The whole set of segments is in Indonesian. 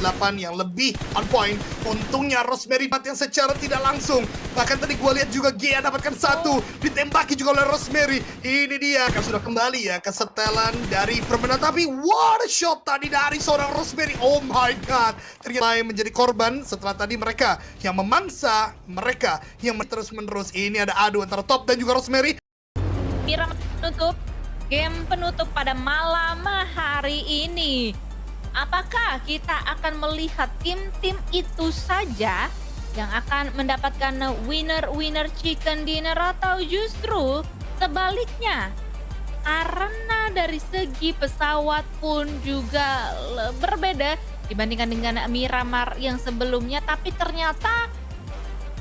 8 yang lebih on point. Untungnya Rosemary yang secara tidak langsung. Bahkan tadi gue lihat juga Gia dapatkan satu, ditembaki juga oleh Rosemary. Ini dia kan sudah kembali ya ke setelan dari permainan, tapi what a shot tadi dari seorang Rosemary. Oh my god, ternyata yang menjadi korban setelah tadi mereka yang memangsa, mereka yang terus menerus. Ini ada adu antara Top dan juga Rosemary. Mira menutup game penutup pada malam hari ini. Apakah kita akan melihat tim-tim itu saja yang akan mendapatkan winner chicken dinner, atau justru sebaliknya? Karena dari segi pesawat pun juga berbeda dibandingkan dengan Miramar yang sebelumnya, tapi ternyata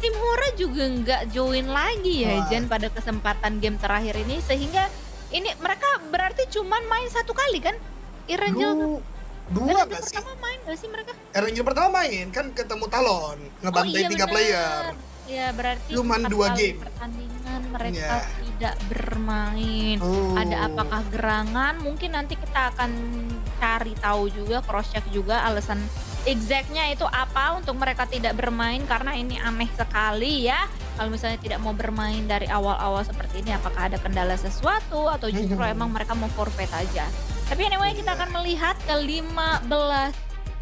tim Hura juga nggak join lagi ya, Jen, pada kesempatan game terakhir ini, sehingga ini mereka berarti cuman main satu kali kan? Erangel Dua gak sih? pertama main gak sih mereka? Erangel pertama main, kan ketemu Talon, ngebantai 3 bener. player. Ya berarti Cuman 2 4 kali game. pertandingan mereka tidak bermain. Ada apakah gerangan? Mungkin nanti kita akan cari tahu juga, cross check juga alasan exactnya itu apa untuk mereka tidak bermain, karena ini aneh sekali ya. Kalau misalnya tidak mau bermain dari awal-awal seperti ini, apakah ada kendala sesuatu atau justru emang mereka mau forfeit aja. Tapi anyway, kita akan melihat ke-15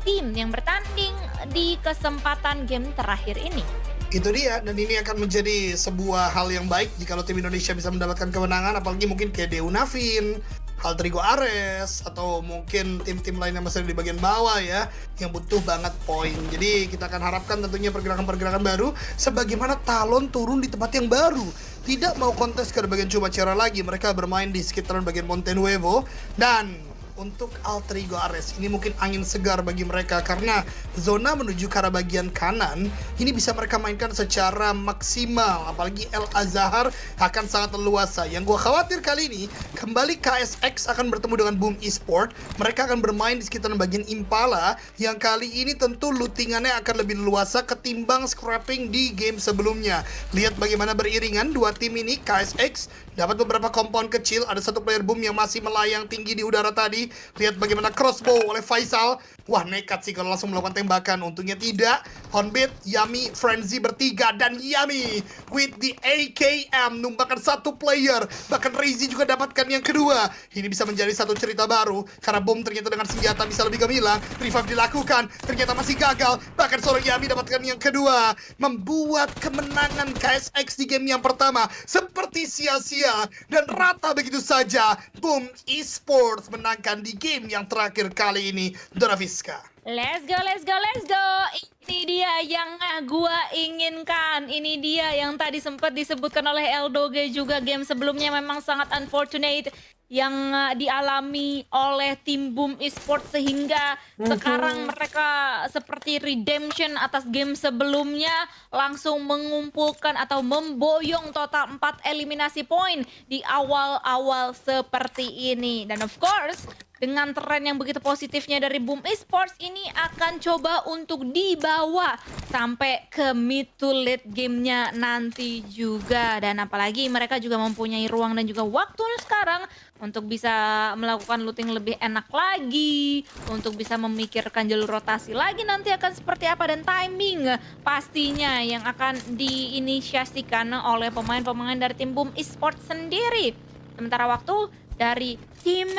tim yang bertanding di kesempatan game terakhir ini. Itu dia, dan ini akan menjadi sebuah hal yang baik jika tim Indonesia bisa mendapatkan kemenangan, apalagi mungkin kayak Deu Navin, Altrigo Ares, atau mungkin tim-tim lain yang masih di bagian bawah ya, yang butuh banget poin. Jadi kita akan harapkan tentunya pergerakan-pergerakan baru, sebagaimana Talon turun di tempat yang baru. Tidak mau kontes ke bagian Chumacera lagi, mereka bermain di sekitaran bagian Monte Nuevo. Dan untuk Altrigo Ares, ini mungkin angin segar bagi mereka, karena zona menuju ke arah bagian kanan ini bisa mereka mainkan secara maksimal, apalagi El Azhar akan sangat leluasa. Yang gue khawatir kali ini, kembali KSX akan bertemu dengan Boom Esport. Mereka akan bermain di sekitaran bagian Impala, yang kali ini tentu lootingannya akan lebih leluasa ketimbang scrapping di game sebelumnya. Lihat bagaimana beriringan dua tim ini. KSX dapat beberapa kompon kecil, ada satu player Boom yang masih melayang tinggi di udara tadi. Lihat bagaimana crossbow oleh Faisal. Wah, nekat sih kalau langsung melakukan tembakan. Untungnya tidak. Honbit, Yami, Frenzy bertiga, dan Yami with the AKM numbangkan satu player. Bahkan Reizi juga dapatkan yang kedua. Ini bisa menjadi satu cerita baru, karena Bom ternyata dengan senjata bisa lebih gemilang. Revive dilakukan, ternyata masih gagal. Bahkan seorang Yami dapatkan yang kedua, membuat kemenangan KSX di game yang pertama seperti sia-sia dan rata begitu saja. Boom Esports menangkan di game yang terakhir kali ini. Donaviska. Let's go, let's go, let's go. Ini dia yang gua inginkan. Ini dia yang tadi sempat disebutkan oleh Eldoge juga. Game sebelumnya memang sangat unfortunate yang dialami oleh tim Boom Esports, sehingga sekarang mereka seperti redemption atas game sebelumnya, langsung mengumpulkan atau memboyong total 4 eliminasi poin di awal-awal seperti ini. Dan of course, dengan tren yang begitu positifnya dari Boom Esports, ini akan coba untuk dibawa sampai ke mid to late gamenya nanti juga. Dan apalagi mereka juga mempunyai ruang dan juga waktu sekarang untuk bisa melakukan looting lebih enak lagi, untuk bisa memikirkan jalur rotasi lagi nanti akan seperti apa, dan timing pastinya yang akan diinisiasikan oleh pemain-pemain dari tim Boom Esports sendiri. Sementara waktu dari tim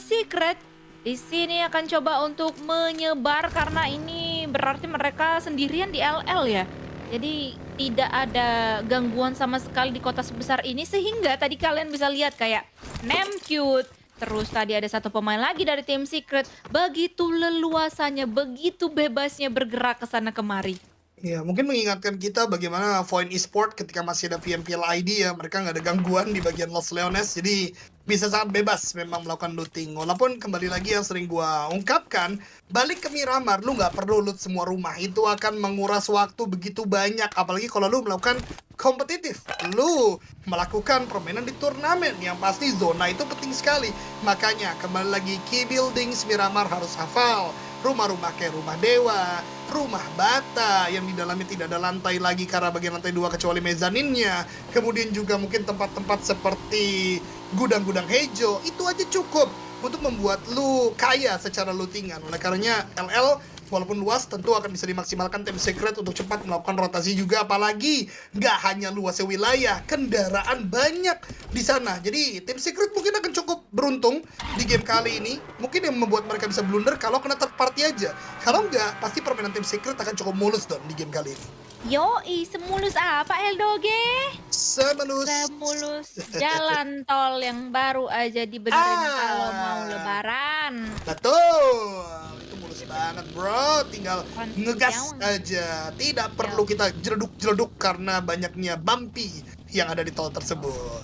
Secret di sini akan coba untuk menyebar, karena ini berarti mereka sendirian di LL ya. Jadi tidak ada gangguan sama sekali di kota sebesar ini, sehingga tadi kalian bisa lihat kayak Nemcute, terus tadi ada satu pemain lagi dari tim Secret, begitu leluasanya, begitu bebasnya bergerak ke sana kemari. Ya, mungkin mengingatkan kita bagaimana Void Esport ketika masih ada PMPL ID ya, mereka nggak ada gangguan di bagian Los Leones, jadi bisa sangat bebas memang melakukan looting. Walaupun kembali lagi yang sering gua ungkapkan, balik ke Miramar, lu nggak perlu loot semua rumah, itu akan menguras waktu begitu banyak, apalagi kalau lu melakukan kompetitif, lu melakukan permainan di turnamen, yang pasti zona itu penting sekali. Makanya kembali lagi, key buildings Miramar harus hafal. Rumah-rumah kayak rumah dewa, rumah bata yang di dalamnya tidak ada lantai lagi karena bagian lantai 2 kecuali mezaninnya. Kemudian juga mungkin tempat-tempat seperti gudang-gudang hijau, itu aja cukup untuk membuat lu kaya secara lootingan. Oleh karenanya LL walaupun luas tentu akan bisa dimaksimalkan tim Secret untuk cepat melakukan rotasi juga, apalagi nggak hanya luasnya wilayah, kendaraan banyak di sana. Jadi tim Secret mungkin akan cukup beruntung di game kali ini. Mungkin yang membuat mereka bisa blunder kalau kena third party aja. Kalau nggak, pasti permainan tim Secret akan cukup mulus Don di game kali ini. Yoi, semulus apa Eldoge? Semulus. Semulus jalan tol yang baru aja dibenerin kalau mau lebaran. Betul. Itu mulus banget bro. Tinggal Konsen ngegas jauh. aja. Tidak perlu kita jeleduk-jeleduk karena banyaknya bumpy yang ada di tol tersebut.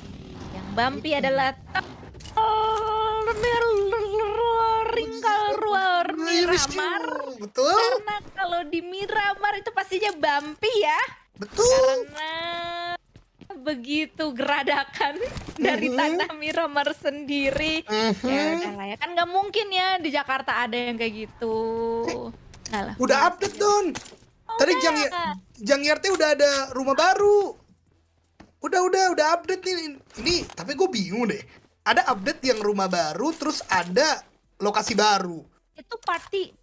Yang bumpy adalah Ringkal Miramar. Betul. Karena kalau di Miramar itu pastinya bumpy ya. Betul. Karena begitu geradakan dari tanah Miramar sendiri. Ya udah lah ya, kan nggak mungkin ya di Jakarta ada yang kayak gitu. Nggak lah. Udah update Don. Tadi Jang YRT udah ada rumah baru. Udah update nih. Ini tapi gue bingung deh. Ada update yang rumah baru, terus ada lokasi baru. Itu party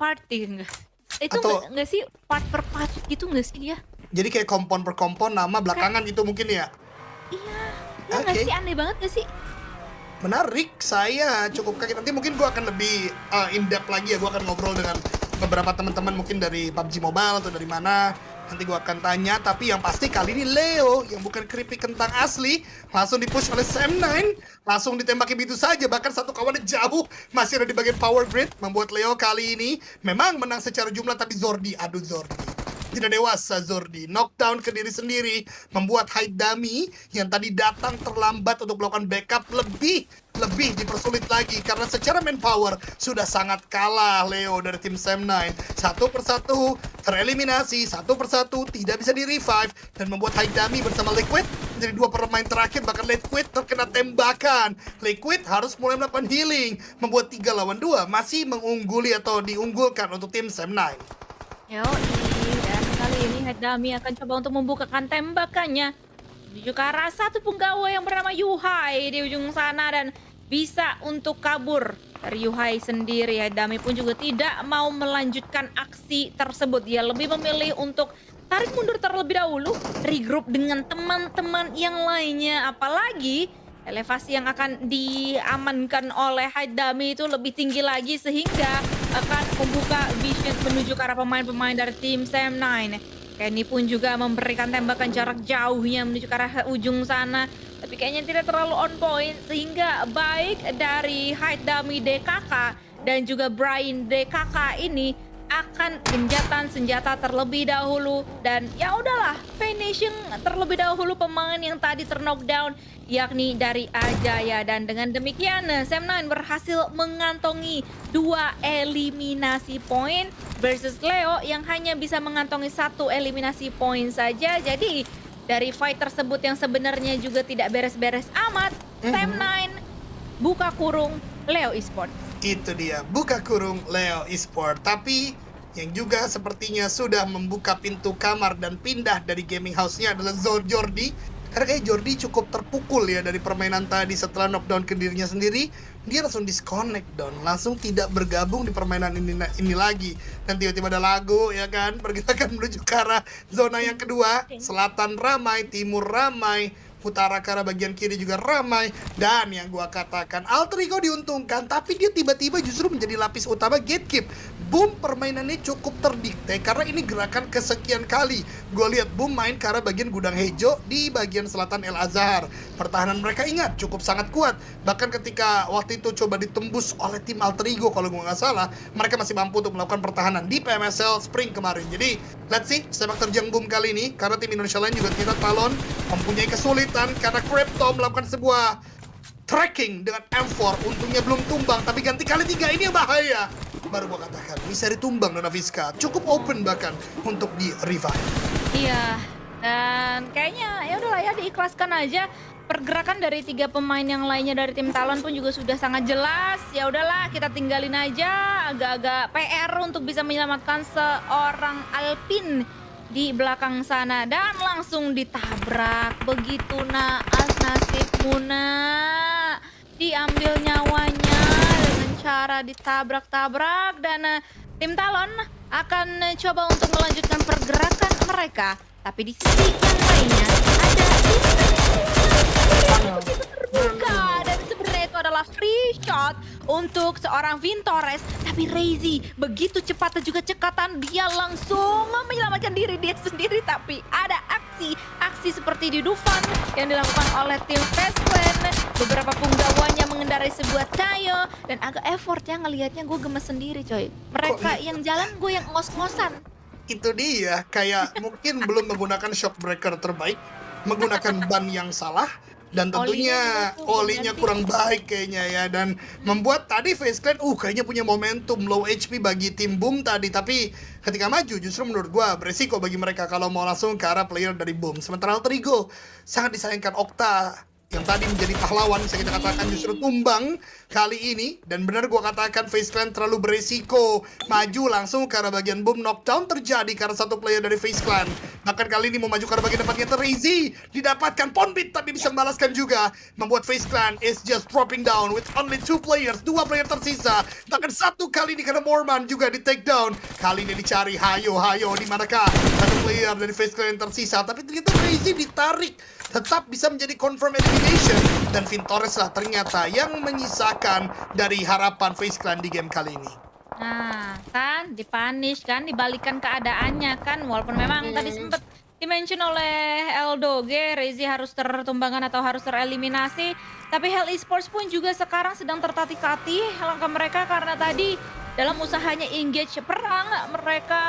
enggak? Itu Atau- nggak sih part per part gitu nggak sih dia? Jadi kayak kompon per kompon, nama belakangan gitu mungkin ya. Iya, ya nggak Oke. sih, aneh banget nggak sih? Menarik, saya cukup kaget. Nanti mungkin gue akan lebih in-depth lagi ya. Gue akan ngobrol dengan beberapa teman-teman mungkin dari PUBG Mobile atau dari mana. Nanti gue akan tanya, tapi yang pasti kali ini Leo yang bukan keripik kentang asli langsung dipush oleh Sam9, langsung ditembaki begitu saja, bahkan satu kawannya jauh masih ada di bagian power grid, membuat Leo kali ini memang menang secara jumlah, tapi Zordi, aduh Zordi tidak dewasa. Zordi knockdown ke diri sendiri, membuat Hide Dummy yang tadi datang terlambat untuk melakukan backup lebih dipersulit lagi karena secara manpower sudah sangat kalah Leo dari tim Sam9. Satu persatu tereliminasi, satu persatu tidak bisa di revive, dan membuat Hide Dummy bersama Liquid menjadi dua pemain terakhir. Bahkan Liquid terkena tembakan. Liquid harus mulai melakukan healing, membuat 3 lawan 2 masih mengungguli atau diunggulkan untuk tim Sam9. Yoi, dan kali ini Hedami akan coba untuk membukakan tembakannya menuju ke arah satu penggawa yang bernama Yuhai di ujung sana dan bisa untuk kabur dari Yuhai sendiri. Hedami pun juga tidak mau melanjutkan aksi tersebut. Dia lebih memilih untuk tarik mundur terlebih dahulu, regroup dengan teman-teman yang lainnya. Apalagi elevasi yang akan diamankan oleh Haidami itu lebih tinggi lagi sehingga akan membuka vision menuju ke arah pemain-pemain dari tim Sam9. Kenny pun juga memberikan tembakan jarak jauhnya menuju ke arah ujung sana, tapi kayaknya tidak terlalu on point sehingga baik dari Haidami DKK dan juga Brian DKK ini akan genjatan senjata terlebih dahulu, dan ya udahlah finishing terlebih dahulu pemain yang tadi terknockdown yakni dari Ajaya. Dan dengan demikian Sam9 berhasil mengantongi 2 eliminasi poin versus Leo yang hanya bisa mengantongi 1 eliminasi poin saja. Jadi dari fight tersebut yang sebenarnya juga tidak beres-beres amat, Sam9 buka kurung Leo Esports. Itu dia, buka kurung Leo Esport. Tapi yang juga sepertinya sudah membuka pintu kamar dan pindah dari gaming house-nya adalah Jordi. Karena kayak Jordi cukup terpukul ya dari permainan tadi. Setelah knockdown ke dirinya sendiri, dia langsung disconnect down, langsung tidak bergabung di permainan ini lagi. Dan tiba-tiba ada lagu ya kan, pergerakan menuju ke arah zona yang kedua. Selatan ramai, timur ramai, utara ke arah bagian kiri juga ramai. Dan yang gua katakan, Alter Ego diuntungkan, tapi dia tiba-tiba justru menjadi lapis utama gatekeep. Boom permainannya cukup terdikte karena ini gerakan kesekian kali gue lihat Boom main ke arah bagian gudang hijau di bagian selatan El Azhar. Pertahanan mereka ingat cukup sangat kuat, bahkan ketika waktu itu coba ditembus oleh tim Alter Ego kalau gue nggak salah, mereka masih mampu untuk melakukan pertahanan di PMSL Spring kemarin. Jadi let's see sepak terjang Boom kali ini, karena tim Indonesia lain juga kita Talon mempunyai kesulitan karena Crypto melakukan sebuah tracking dengan M4. Untungnya belum tumbang, tapi ganti kali 3 ini yang bahaya. Baru gua katakan, Miseri tumbang dan Naviska cukup open bahkan untuk di revive. Iya, dan kayaknya ya udahlah ya, diikhlaskan aja. Pergerakan dari 3 pemain yang lainnya dari tim Talon pun juga sudah sangat jelas. Ya udahlah, kita tinggalin aja, agak-agak PR untuk bisa menyelamatkan seorang Alpin di belakang sana, dan langsung ditabrak. Begitu naas nasibmu, nak. Diambil nyawanya dengan cara ditabrak-tabrak, dan tim Talon akan coba untuk melanjutkan pergerakan mereka. Tapi di sisi yang lainnya ada begitu terbuka dan sebenarnya itu adalah free shot untuk seorang Vintores. Tapi Reizi begitu cepat dan juga cekatan dia langsung menyelamatkan diri dia sendiri. Tapi ada aksi seperti di Dufan yang dilakukan oleh tim Fast Clan. Beberapa punggawanya mengendarai sebuah Tayo dan agak effort ya ngelihatnya, gue gemes sendiri coy. Mereka yang jalan, gue yang ngos-ngosan. Itu dia, kayak mungkin belum menggunakan shockbreaker terbaik, menggunakan ban yang salah, dan tentunya olinya kurang baik kayaknya ya, dan membuat tadi FaZe Clan kayaknya punya momentum low HP bagi tim Boom tadi, tapi ketika maju justru menurut gua beresiko bagi mereka kalau mau langsung ke arah player dari Boom. Sementara Alterigo sangat disayangkan Okta yang tadi menjadi pahlawan, bisa kita katakan justru tumbang kali ini. Dan benar gua katakan FaZe Clan terlalu beresiko maju langsung ke arah bagian Boom. Knockdown terjadi karena satu player dari FaZe Clan. Bahkan kali ini mau maju ke arah bagian depannya Reizi didapatkan Ponbit tapi bisa membalaskan juga, membuat FaZe Clan is just dropping down with only 2 players, 2 player tersisa. Bahkan satu kali ini karena Morman juga di take down. Kali ini dicari hayo di manakah satu player dari FaZe Clan yang tersisa, tapi ternyata Reizi ditarik, tetap bisa menjadi confirm elimination, dan Vintores lah ternyata yang menyisakan dari harapan FaZe Clan di game kali ini. Nah, kan dipunish kan, dibalikan keadaannya kan, walaupun memang tadi sempat dimention oleh Eldoge, Reizi harus tertumbangkan atau harus tereliminasi, tapi Hell Esports pun juga sekarang sedang tertatih-tatih langkah mereka karena tadi dalam usahanya engage perang, mereka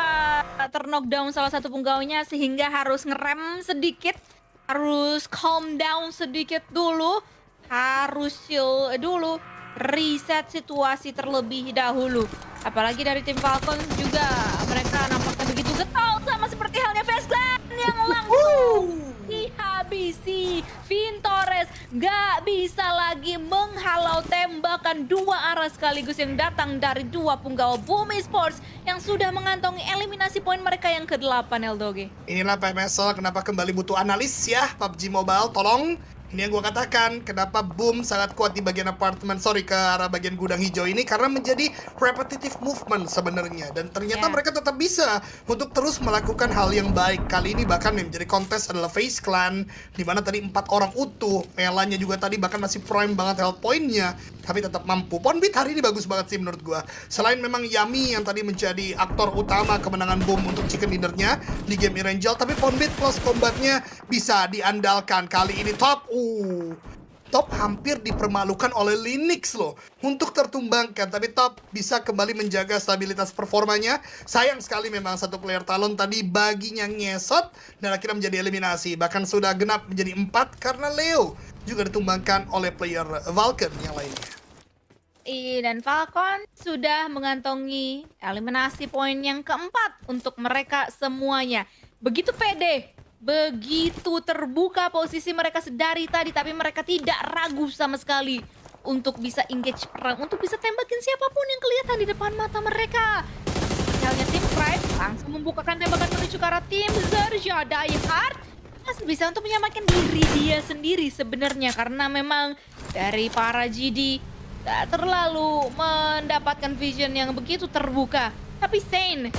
terknockdown salah satu punggawanya sehingga harus ngerem sedikit, harus calm down sedikit dulu, harus chill dulu, reset situasi terlebih dahulu. Apalagi dari tim Falcons juga, mereka nampaknya begitu getol sama seperti halnya FaZe Clan yang langsung dihabisi. Vintores gak bisa lagi menghalau tembakan 2 arah sekaligus yang datang dari 2 punggawa Boom Esports yang sudah mengantongi eliminasi poin mereka yang ke-8, Eldoge. Inilah PMSL kenapa kembali butuh analis ya PUBG Mobile, tolong. Ini yang gue katakan, kenapa Boom sangat kuat di bagian ke arah bagian gudang hijau ini, karena menjadi repetitive movement sebenarnya. Dan ternyata mereka tetap bisa untuk terus melakukan hal yang baik. Kali ini bahkan yang menjadi kontes adalah FaZe Clan, dimana tadi 4 orang utuh, Melanya juga tadi bahkan masih prime banget health point-nya, tapi tetap mampu. Ponbit hari ini bagus banget sih menurut gue. Selain memang Yami yang tadi menjadi aktor utama kemenangan Boom untuk chicken dinner-nya di game Erangel, tapi Ponbit plus combat-nya bisa diandalkan. Kali ini Top hampir dipermalukan oleh Linux loh untuk tertumbangkan, tapi Top bisa kembali menjaga stabilitas performanya. Sayang sekali memang satu player Talon tadi baginya ngesot dan akhirnya menjadi eliminasi. Bahkan sudah genap menjadi 4 karena Leo juga ditumbangkan oleh player Vulcan yang lainnya. Dan Falcon sudah mengantongi eliminasi poin yang ke-4 untuk mereka semuanya. Begitu pede, begitu terbuka posisi mereka sedari tadi, tapi mereka tidak ragu sama sekali untuk bisa engage perang, untuk bisa tembakin siapapun yang kelihatan di depan mata mereka. Seperti halnya tim Pride langsung membukakan tembakan menuju ke arah tim Zerja. Die-Hard masih bisa untuk menyamakan diri dia sendiri sebenarnya, karena memang dari para GD gak terlalu mendapatkan vision yang begitu terbuka. Tapi Sane,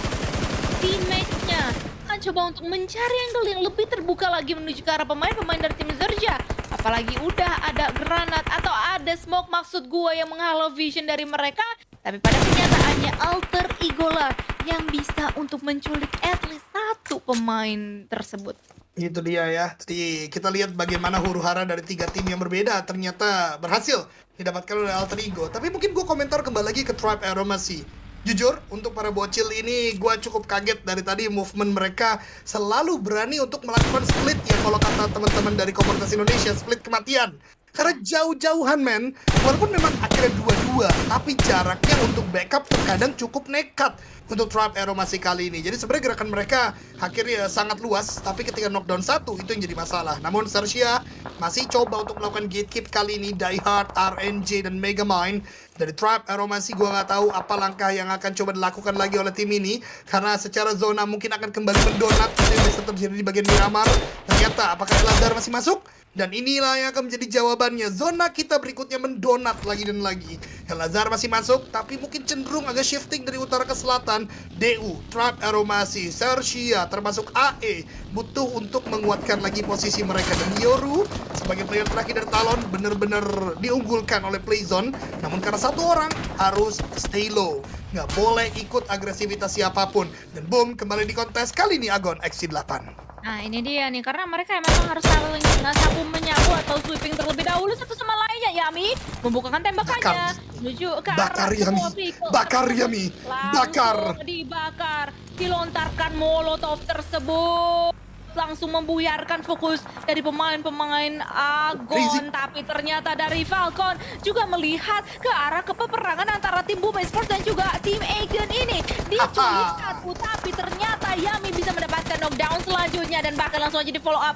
teammate-nya coba untuk mencari angle yang lebih terbuka lagi menuju ke arah pemain-pemain dari tim Zerja. Apalagi udah ada granat atau ada smoke, maksud gua, yang menghalau vision dari mereka. Tapi pada kenyataannya Alter Ego lah yang bisa untuk menculik at least 1 pemain tersebut. Itu dia ya. Tadi kita lihat bagaimana huru-hara dari 3 tim yang berbeda ternyata berhasil didapatkan oleh Alter Ego. Tapi mungkin gue komentar kembali lagi ke Tribe Aroma sih. Jujur, untuk para bocil ini gue cukup kaget dari tadi movement mereka selalu berani untuk melakukan split ya, kalau kata teman-teman dari komunitas Indonesia, split kematian. Karena jauh-jauhan men, walaupun memang akhirnya 2-2, tapi jaraknya untuk backup terkadang cukup nekat untuk Tribe Aroma masih kali ini. Jadi sebenarnya gerakan mereka akhirnya sangat luas, tapi ketika knockdown 1 itu yang jadi masalah. Namun Sersia masih coba untuk melakukan gatekeep kali ini. Die-Hard, RNJ, dan Megamind dari Tribe Aroma sih gue nggak tahu apa langkah yang akan coba dilakukan lagi oleh tim ini, karena secara zona mungkin akan kembali mendonat seperti yang biasa terjadi di bagian Miramar. Dan ternyata apakah Elazar masih masuk? Dan inilah yang akan menjadi jawabannya. Zona kita berikutnya mendonat lagi dan lagi. Elazar masih masuk, tapi mungkin cenderung agak shifting dari utara ke selatan. DU, Tribe Aromasi, Sersia, termasuk AE butuh untuk menguatkan lagi posisi mereka. Dan Yoru sebagai player terakhir dari Talon benar-benar diunggulkan oleh Playzone. Namun karena satu orang harus stay low, nggak boleh ikut agresivitas siapapun. Dan boom, kembali di kontes kali ini Agon XC8. Nah ini dia nih, karena mereka memang harus saling sapu menyapu atau sweeping terlebih dahulu satu sama lainnya. Yami membukakan tembakannya menuju ke Bakar arah Yami, semua vehicle. bakar Yami, bakar. Langsung dibakar, dilontarkan molotov tersebut, langsung membuyarkan fokus dari pemain-pemain Agon. Tapi ternyata dari Falcon juga melihat ke arah kepeperangan antara tim Boom Esports dan juga tim Agon ini. Diculik satu, tapi ternyata Yami bisa mendapatkan knockdown selanjutnya dan bahkan langsung aja di follow up.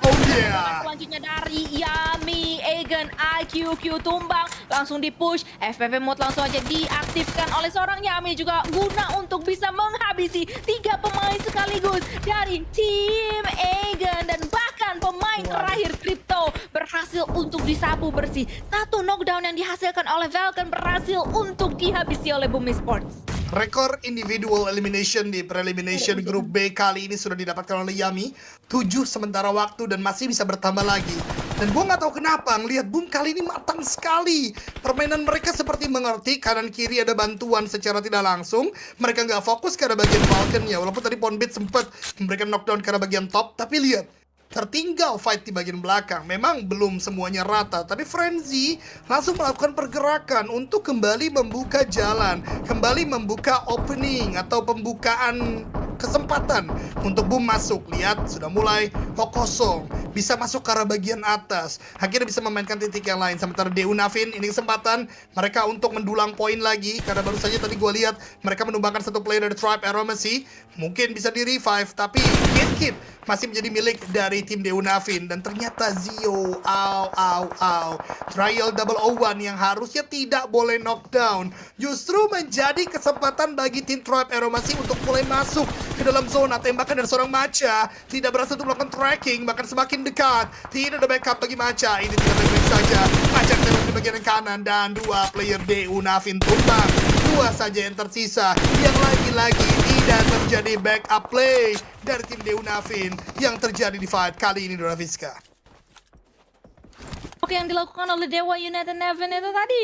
Selanjutnya dari Yami, Agon, IQQ tumbang, langsung di push, FPV mode langsung aja diaktifkan oleh seorang Yami juga guna untuk bisa menghabisi 3 pemain sekaligus dari tim Agon. Dan bahkan pemain terakhir Crypto berhasil untuk disapu bersih. Satu knockdown yang dihasilkan oleh Falcon berhasil untuk dihabisi oleh Boom Esports. Rekor individual elimination di prelimination grup B kali ini sudah didapatkan oleh Yami. 7 sementara waktu dan masih bisa bertambah lagi. Dan gue nggak tahu kenapa ngelihat Boom kali ini matang sekali. Permainan mereka seperti mengerti kanan kiri ada bantuan secara tidak langsung. Mereka nggak fokus ke arah bagian Falcon ya. Walaupun tadi Ponbit sempat memberikan knockdown ke arah bagian top, tapi lihat, tertinggal fight di bagian belakang. Memang belum semuanya rata, tapi Frenzy langsung melakukan pergerakan untuk kembali membuka jalan, kembali membuka opening atau pembukaan kesempatan untuk Boom masuk. Lihat, sudah mulai kosong, bisa masuk ke arah bagian atas, akhirnya bisa memainkan titik yang lain. Sementara DU Navin, ini kesempatan mereka untuk mendulang poin lagi, karena baru saja tadi gue lihat mereka menumbangkan satu player dari Tribe Aromasi. Mungkin bisa di revive, tapi Kit masih menjadi milik dari tim DU Navin. Dan ternyata Zio, Trial 001 yang harusnya tidak boleh knockdown, justru menjadi kesempatan bagi tim Tribe Aromasi untuk mulai masuk ke dalam zona. Tembakan dari seorang Macha tidak berhasil untuk melakukan tracking, bahkan semakin dekat. Tidak ada backup bagi Macha. Ini tidak baik-baik saja. Macha terus di bagian kanan dan 2 player DU Navin tumbang. 2 saja yang tersisa, yang lagi-lagi tidak terjadi backup play dari tim DU Navin yang terjadi di fight kali ini, Donaviska. Oke, yang dilakukan oleh Dewa United Navin itu tadi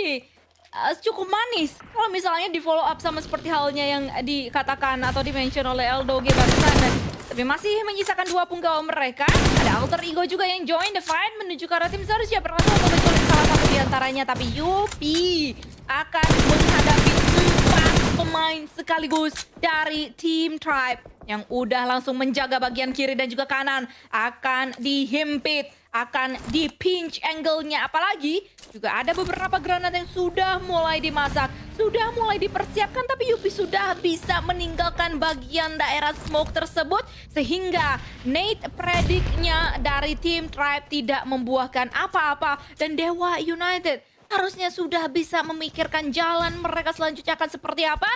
cukup manis. Kalau misalnya di follow up sama seperti halnya yang dikatakan atau dimention oleh Eldoge barusan. Tapi masih menyisakan 2 punggawa mereka. Ada Alter Ego juga yang join the fight menuju ke arah tim Sersia, berhasil untuk menculik salah satu di antaranya. Tapi Yupi akan menghadapi 4 pemain sekaligus dari tim Tribe yang udah langsung menjaga bagian kiri dan juga kanan. Akan dihimpit, akan di-pinch angle-nya. Apalagi juga ada beberapa granat yang sudah mulai dimasak, sudah mulai dipersiapkan, tapi Yupi sudah bisa meninggalkan bagian daerah smoke tersebut, sehingga Nate prediknya dari tim Tribe tidak membuahkan apa-apa. Dan Dewa United harusnya sudah bisa memikirkan jalan mereka selanjutnya akan seperti apa.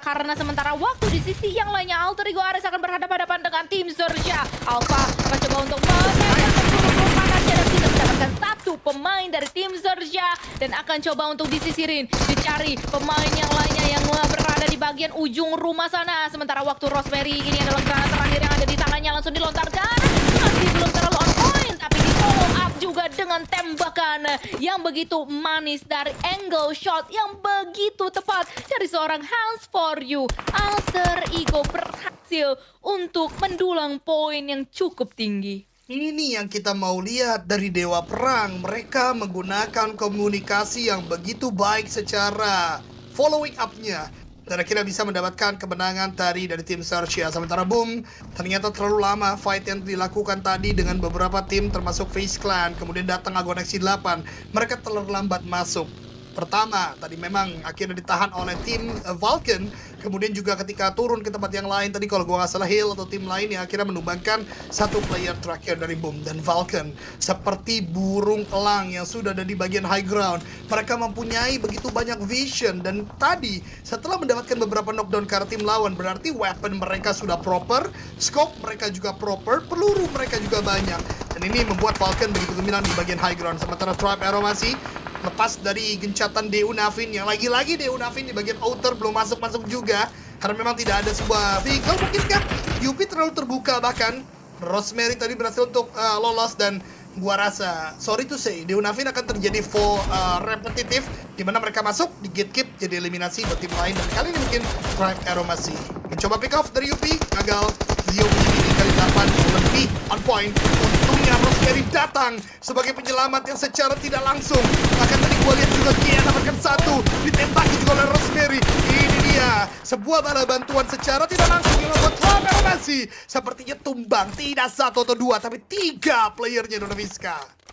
Karena sementara waktu di sisi yang lainnya Alter Ego Ares akan berhadapan-hadapan dengan tim Sersia. Alpha mencoba untuk menembakkan peluru panasnya dan tidak mendapatkan 1 pemain dari tim Sersia, dan akan coba untuk disisirin, dicari pemain yang lainnya yang berada di bagian ujung rumah sana. Sementara waktu Rosemary, ini adalah granat terakhir yang ada di tangannya, langsung dilontarkan. Masih belum terlalu on point, tapi di follow up juga dengan tembakan yang begitu manis dari angle shot yang begitu tepat dari seorang Hands for You. Alter Ego berhasil untuk mendulang poin yang cukup tinggi. Ini yang kita mau lihat dari Dewa Perang. Mereka menggunakan komunikasi yang begitu baik secara following up-nya, dan akhirnya bisa mendapatkan kemenangan tadi dari tim Sersia. Sementara Boom, ternyata terlalu lama fight yang dilakukan tadi dengan beberapa tim termasuk FaZe Clan, kemudian datang Agon XC8. Mereka terlambat masuk. Pertama, tadi memang akhirnya ditahan oleh tim Vulcan. Kemudian juga ketika turun ke tempat yang lain, tadi kalau gua nggak salah Hill atau tim lain yang akhirnya menumbangkan 1 player terakhir dari Boom. Dan Vulcan seperti burung elang yang sudah ada di bagian high ground. Mereka mempunyai begitu banyak vision. Dan tadi setelah mendapatkan beberapa knockdown ke arah tim lawan, berarti weapon mereka sudah proper, scope mereka juga proper, peluru mereka juga banyak. Dan ini membuat Falcon begitu gemilang di bagian high ground. Sementara Tribe Arrow masih lepas dari gencatan DU Navin, yang lagi-lagi DU Navin di bagian outer belum masuk-masuk juga karena memang tidak ada sebuah vehicle. Mungkinkah Yupi terlalu terbuka, bahkan Rosemary tadi berhasil untuk lolos, dan gua rasa, sorry to say, DU Navin akan terjadi full repetitif di mana mereka masuk di gatekeep jadi eliminasi buat tim lain. Dan kali ini mungkin Tribe Arrow masih mencoba pick off dari Yupi, gagal. Zio ini kali 8 lebih on point. Untungnya Rosemary datang sebagai penyelamat yang secara tidak langsung. Bahkan tadi gua lihat juga Kia dapatkan satu, ditembaki juga oleh Rosemary. Ini dia sebuah bala bantuan secara tidak langsung yang membuat Tribe masih sepertinya tumbang. Tidak satu atau dua, tapi 3 playernya Donaviska.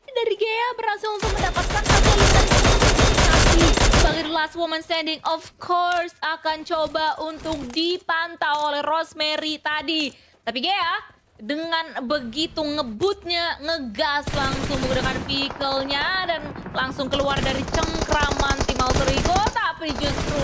Dari Gea berhasil untuk mendapatkan satu eliminasi sebagai the last woman standing. Of course akan coba untuk dipantau oleh Rosemary tadi, tapi Gea dengan begitu ngebutnya, ngegas langsung menggunakan vehicle-nya dan langsung keluar dari cengkraman tim Alter Ego, tapi justru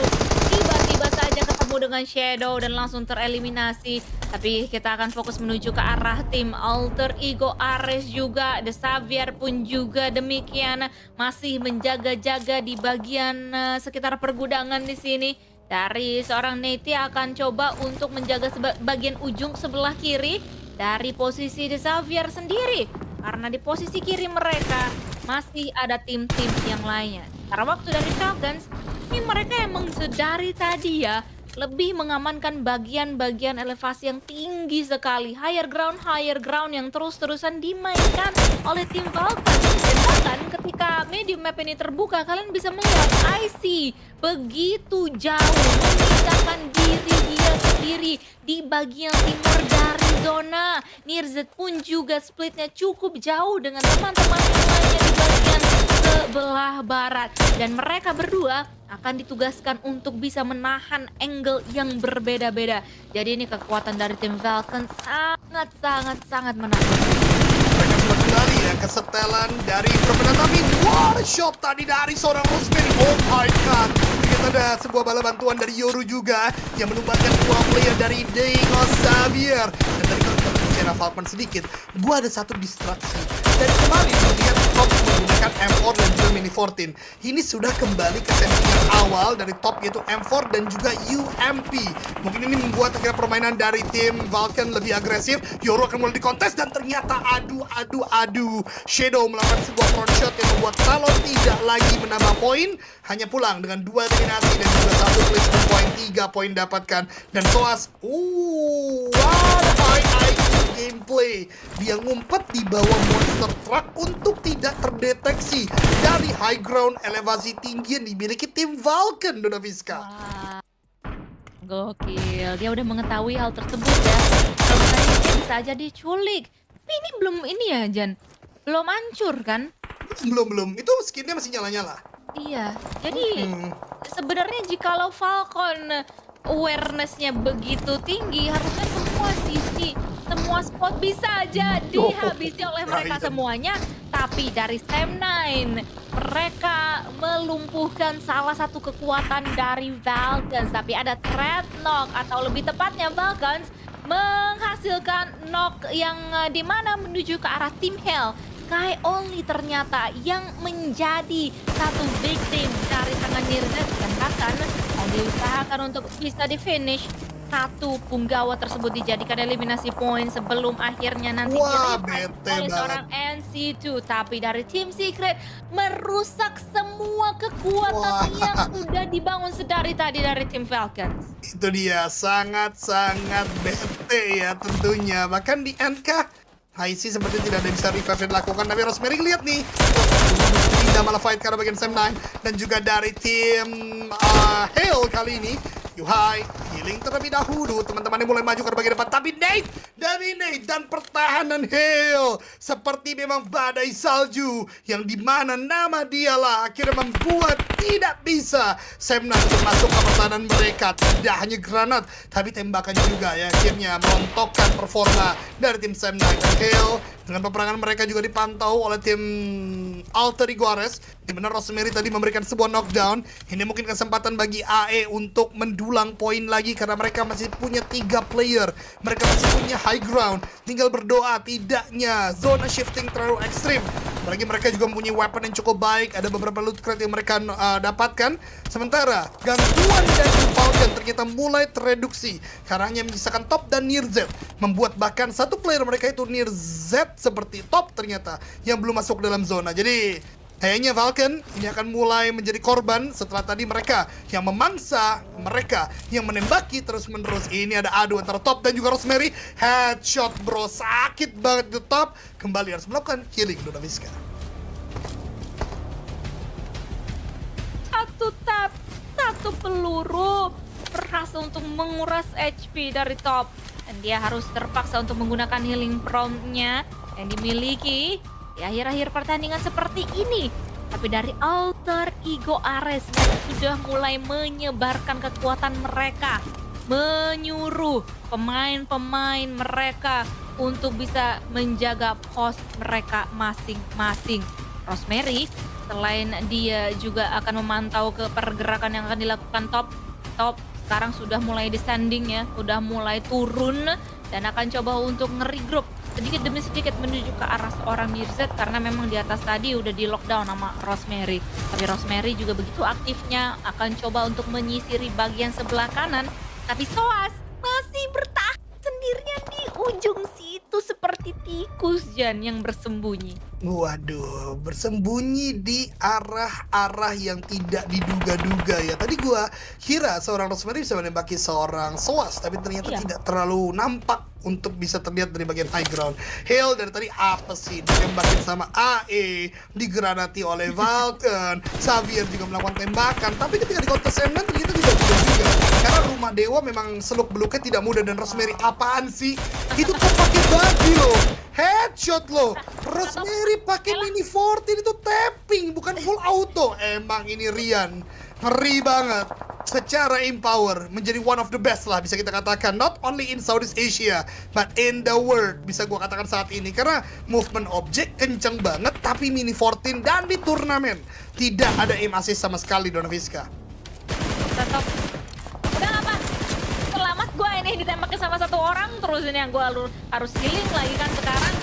tiba-tiba saja ketemu dengan Shadow dan langsung tereliminasi. Tapi kita akan fokus menuju ke arah tim Alter Ego. Ares juga, The Xavier pun juga demikian masih menjaga-jaga di bagian sekitar pergudangan di sini. Dari seorang Neti akan coba untuk menjaga bagian ujung sebelah kiri dari posisi The Xavier sendiri, karena di posisi kiri mereka masih ada tim-tim yang lainnya. Karena waktu dari Falcons, ini mereka emang sedari tadi ya lebih mengamankan bagian-bagian elevasi yang tinggi sekali, higher ground yang terus-terusan dimainkan oleh tim Falcons. Dan bahkan ketika medium map ini terbuka, kalian bisa melihat IC begitu jauh memisahkan diri dia sendiri di bagian timur dari zona. Nirzet pun juga splitnya cukup jauh dengan teman-teman yang lainnya di bagian sebelah barat, dan mereka berdua akan ditugaskan untuk bisa menahan angle yang berbeda-beda. Jadi ini kekuatan dari tim Falcon sangat menakutkan. Mereka sudah kembali ya ke setelan dari permainan, tapi what a shot tadi dari seorang Rosemary. Oh my god. Kita ada sebuah bala bantuan dari Yoru juga yang menumbangkan 2 player dari Diego Xavier. Dan tadi kalau kita bicara Falcon sedikit, gua ada satu distraksi. Dari kemarin melihat top menggunakan M4 dan juga Mini 14. Ini sudah kembali ke settingan awal dari top, yaitu M4 dan juga UMP. Mungkin ini membuat akhirnya permainan dari tim Falcon lebih agresif. Yoru akan mulai dikontes dan ternyata adu. Shadow melakukan sebuah front shot yang membuat kalau tidak lagi menambah poin, hanya pulang dengan 2 eliminasi dan juga 1 placement point, 3 poin dapatkan. Dan Soas, what high IQ gameplay. Dia ngumpet di bawah monster truck untuk tidak terdeteksi dari high ground elevasi tinggi yang dimiliki tim Falcon, Donaviska. Wah, gokil. Dia udah mengetahui hal tersebut ya. Kalau misalnya bisa aja diculik. Tapi ini belum ini ya, Jan. Belum hancur kan? Belum. Itu skinnya masih nyala-nyala. Iya. Jadi sebenarnya jikalau Falcon awareness-nya begitu tinggi, harusnya semua sisi, semua spot bisa aja dihabisi oleh mereka semuanya. Tapi dari Sam9, mereka melumpuhkan salah satu kekuatan dari Falcons. Tapi ada threat knock, atau lebih tepatnya Falcons menghasilkan knock yang dimana menuju ke arah tim Hell. Sky Only ternyata yang menjadi satu victim dari tangan Nirzet, dan bahkan mau diusahakan untuk bisa di finish. Satu punggawa tersebut dijadikan eliminasi point sebelum akhirnya nanti oleh seorang NC2. Tapi dari Team Secret merusak semua kekuatan yang udah dibangun sedari tadi dari tim Falcons. Itu dia, sangat bete ya tentunya. Bahkan di NK IC seperti tidak ada bisa revive dilakukan, tapi Rosemary lihat nih, tidak malah fight karena bagian Sam9. Dan juga dari tim Hale kali ini, Yuhai healing terlebih dahulu. Teman-temannya mulai maju ke bagian depan, tapi Nate dan pertahanan Hale seperti memang badai salju, yang dimana nama dialah akhirnya membuat tidak bisa Sam9 untuk masuk ke pertahanan mereka. Tidak hanya granat, tapi tembakan juga ya akhirnya merontokkan performa dari tim Sam9. Dan Hale dengan peperangan mereka juga dipantau oleh tim Alter Ego Ares, di mana Rosemary tadi memberikan sebuah knockdown. Ini mungkin kesempatan bagi AE untuk mendulang poin lagi karena mereka masih punya 3 player. Mereka masih punya high ground. Tinggal berdoa tidaknya zona shifting terlalu ekstrim. Apalagi mereka juga mempunyai weapon yang cukup baik. Ada beberapa loot crate yang mereka dapatkan. Sementara gangguan dari Falcon ternyata mulai tereduksi karena hanya menyisakan top dan Near Z, membuat bahkan satu player mereka itu Near Z seperti top ternyata yang belum masuk dalam zona. Jadi kayaknya Falcon ini akan mulai menjadi korban setelah tadi mereka yang memangsa, mereka yang menembaki terus-menerus. Ini ada adu antara Top dan juga Rosemary. Headshot bro, sakit banget itu Top. Kembali harus melakukan healing Donaviska. Satu tap, satu peluru berhasil untuk menguras HP dari Top. Dan dia harus terpaksa untuk menggunakan healing prompt-nya yang dimiliki di akhir-akhir pertandingan seperti ini. Tapi dari Alter Ego Ares sudah mulai menyebarkan kekuatan mereka, menyuruh pemain-pemain mereka untuk bisa menjaga pos mereka masing-masing. Rosemary selain dia juga akan memantau ke pergerakan yang akan dilakukan Top sekarang sudah mulai descending ya, sudah mulai turun dan akan coba untuk nge-regroup sedikit demi sedikit menuju ke arah seorang Mirzet karena memang di atas tadi udah di lockdown sama Rosemary. Tapi Rosemary juga begitu aktifnya akan coba untuk menyisiri bagian sebelah kanan. Tapi Soas masih bertahan sendirian di ujung situ seperti tikus Jan yang bersembunyi. Waduh, bersembunyi di arah-arah yang tidak diduga-duga ya. Tadi gua kira seorang Rosemary bisa menembaki seorang Soas, tapi ternyata tidak terlalu nampak untuk bisa terlihat dari bagian high ground. Hale dari tadi apa sih? Ditembakin sama AE, digranati oleh Falcon. Xavier juga melakukan tembakan, tapi ketika di kontes M9 ternyata tidak mudah juga. Karena rumah dewa memang seluk-beluknya tidak mudah dan Rosemary apaan sih? Itu tuh pakai bagi loh. Headshot loh. Rosemary pakai mini 14 itu tapping bukan full auto. Emang ini Rian ngeri banget. Secara empower menjadi one of the best lah bisa kita katakan, not only in Southeast Asia but in the world bisa gua katakan saat ini karena movement object kenceng banget tapi mini 14 dan di turnamen tidak ada aim assist sama sekali Donaviska. Tetap udah apa? Selamat gue ini ditembakin sama satu orang terus ini yang gue harus healing lagi kan sekarang.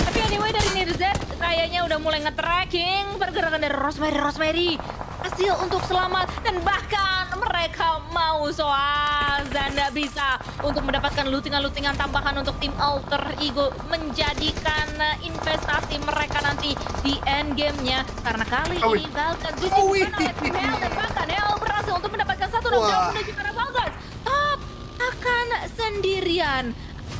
Tapi anyway dari Nirzet kayaknya udah mulai nge-tracking pergerakan dari Rosemary hasil untuk selamat dan bahkan mereka mau Soaz dan nggak bisa untuk mendapatkan lootingan-lootingan tambahan untuk tim Alter Ego menjadikan investasi mereka nanti di end game-nya karena kali ini Valgas disibukkan oleh tim Hell dan bahkan Hell berhasil untuk mendapatkan satu knockdown menuju ke arah Valgas. Top akan sendirian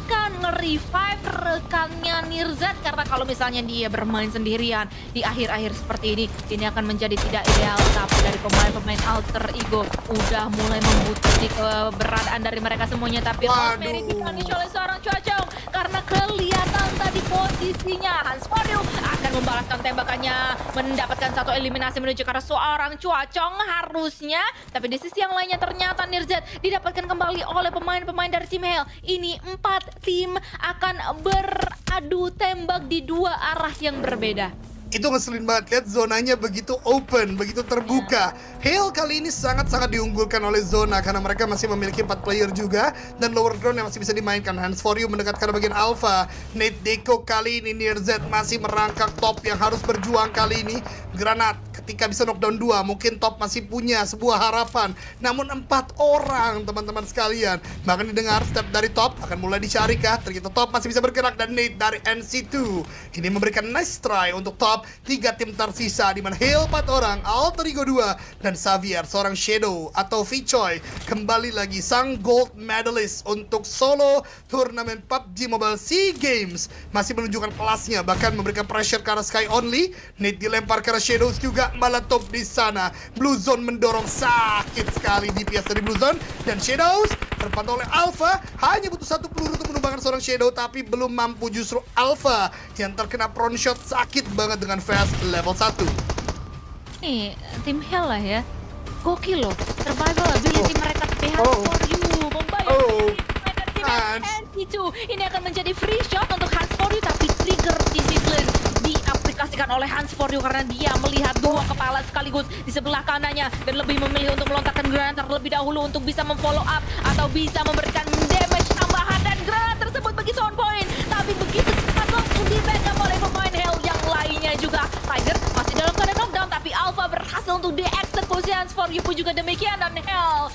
akan nge-revive rekannya Nirzet karena kalau misalnya dia bermain sendirian di akhir-akhir seperti ini akan menjadi tidak ideal. Tapi dari pemain-pemain Alter Ego udah mulai membutuhkan keberadaan dari mereka semuanya. Tapi Rosemary dipunish oleh seorang Cuacong karena kelihatan tadi posisinya Hansforyu akan membalaskan tembakannya, mendapatkan satu eliminasi menuju ke arah seorang Cuacong harusnya. Tapi di sisi yang lainnya ternyata Nirzet didapatkan kembali oleh pemain-pemain dari tim Hell. Ini 4 tim akan beradu tembak di dua arah yang berbeda. Itu ngeselin banget, lihat zonanya begitu open, begitu terbuka. Hale kali ini sangat-sangat diunggulkan oleh zona karena mereka masih memiliki 4 player juga dan lower ground yang masih bisa dimainkan. Hansforyu mendekatkan bagian Alpha. Nate Deco kali ini Near Z masih merangkak Top yang harus berjuang kali ini. Granat ketika bisa knockdown 2, mungkin Top masih punya sebuah harapan. Namun 4 orang teman-teman sekalian. Bahkan didengar step dari Top akan mulai dicari kah? Ternyata Top masih bisa bergerak dan Nate dari NC2 ini memberikan nice try untuk Top. 3 tim tersisa di mana Hale 4 orang, Alter Ego 2 dan Xavier seorang Shadow atau Vicoy kembali lagi sang gold medalist untuk solo turnamen PUBG Mobile SEA Games masih menunjukkan kelasnya bahkan memberikan pressure ke arah Sky Only. Nate dilempar ke arah Shadows juga malah Top di sana. Blue Zone mendorong sakit sekali DPS dari Blue Zone dan Shadows terpantau oleh Alpha hanya butuh 1 peluru untuk menumbangkan seorang Shadow tapi belum mampu justru Alpha yang terkena prone shot sakit banget dengan fast level 1. Nih, tim Hell lah ya. Gokil loh. Survival ability mereka tapi Hansforyu membayar dari tim NC2. Ini akan menjadi free shot untuk Hansforyu tapi trigger disiplin diaplikasikan oleh Hans For You karena dia melihat dua kepala sekaligus di sebelah kanannya dan lebih memilih untuk melontarkan granat terlebih dahulu untuk bisa memfollow up atau bisa memberikan damage tambahan, dan granat tersebut begitu on point tapi begitu cepat langsung di backup oleh pemain Hell yang lainnya juga. Tiger masih dalam keadaan knockdown tapi Alpha berhasil untuk dieksekusi. Hans For You pun juga demikian, dan Hell